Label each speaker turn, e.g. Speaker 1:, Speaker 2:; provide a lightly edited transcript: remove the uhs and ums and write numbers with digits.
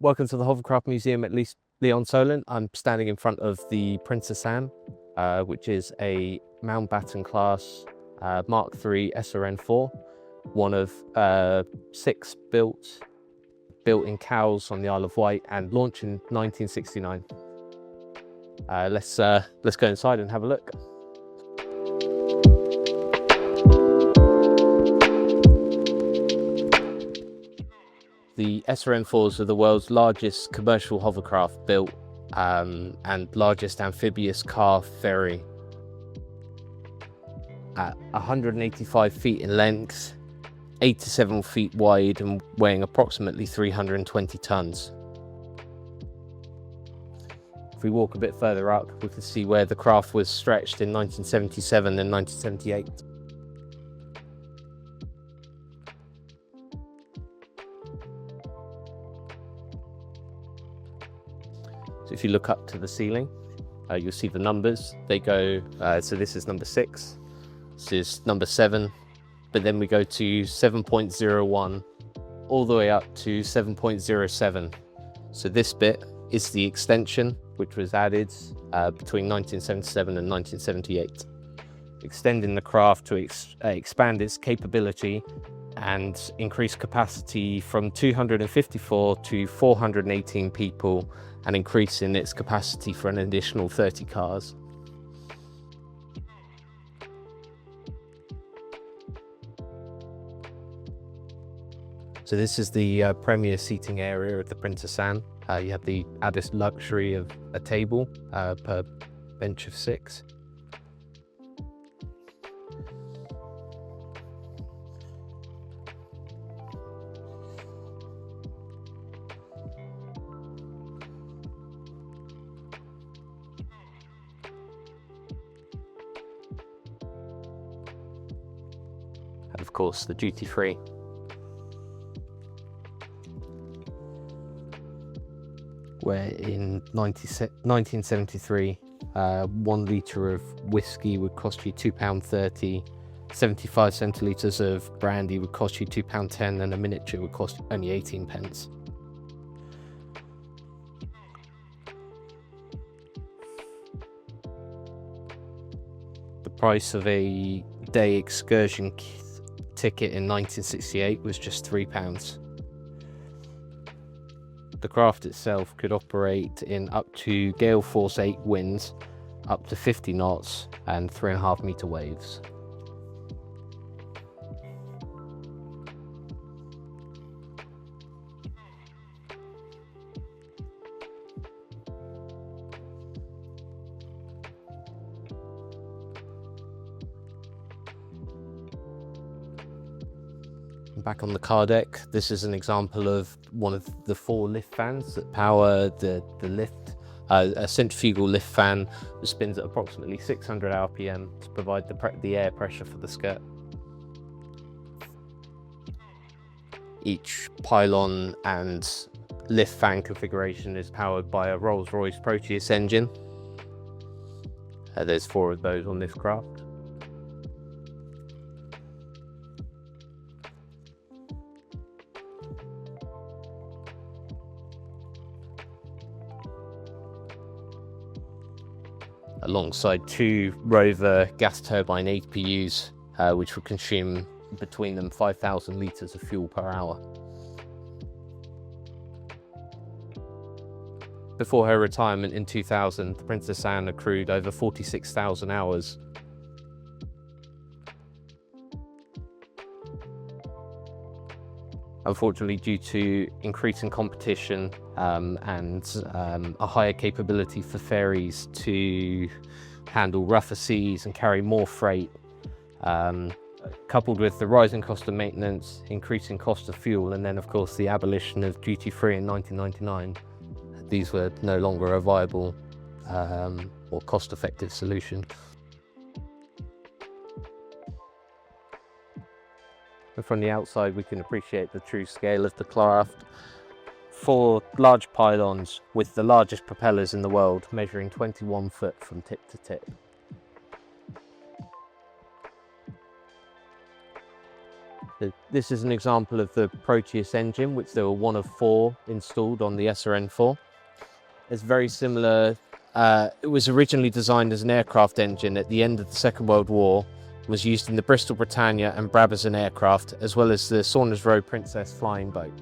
Speaker 1: Welcome to the Hovercraft Museum at Leon Solent. I'm standing in front of the Princess Anne, which is a Mountbatten class Mark III SRN4, one of 6 built in Cowes on the Isle of Wight and launched in 1969. Let's go inside and have a look. The SRN4s are the world's largest commercial hovercraft built and largest amphibious car ferry. At 185 feet in length, 87 feet wide and weighing approximately 320 tons. If we walk a bit further up, we can see where the craft was stretched in 1977 and 1978. So if you look up to the ceiling, you'll see the numbers. They go, so this is number 6, this is number 7, but then we go to 7.01 all the way up to 7.07. So this bit is the extension, which was added between 1977 and 1978, extending the craft to expand its capability and increase capacity from 254 to 418 people, and increasing its capacity for an additional 30 cars. So this is the premier seating area of the Princess Anne. You have the added luxury of a table per bench of 6. And of course the duty-free. Where in 1973, 1 litre of whiskey would cost you £2.30, 75 centilitres of brandy would cost you £2.10, and a miniature would cost only 18 pence. The price of a day excursion ticket in 1968 was just £3. The craft itself could operate in up to gale force 8 winds, up to 50 knots and 3.5 metre waves. Back on the car deck, this is an example of one of the 4 lift fans that power the lift. A centrifugal lift fan that spins at approximately 600 RPM to provide the air pressure for the skirt. Each pylon and lift fan configuration is powered by a Rolls-Royce Proteus engine. There's 4 of those on this craft. Alongside 2 Rover gas turbine APUs, which would consume between them 5,000 litres of fuel per hour. Before her retirement in 2000, the Princess Anne accrued over 46,000 hours. Unfortunately, due to increasing competition and a higher capability for ferries to handle rougher seas and carry more freight, coupled with the rising cost of maintenance, increasing cost of fuel, and then of course the abolition of duty-free in 1999, these were no longer a viable or cost-effective solution. And from the outside we can appreciate the true scale of the craft. 4 large pylons with the largest propellers in the world, measuring 21 foot from tip to tip. This is an example of the Proteus engine, which there were one of 4 installed on the SRN4. It's very similar. It was originally designed as an aircraft engine at the end of the Second World War, was used in the Bristol Britannia and Brabazon aircraft, as well as the SRN4 Princess flying boat.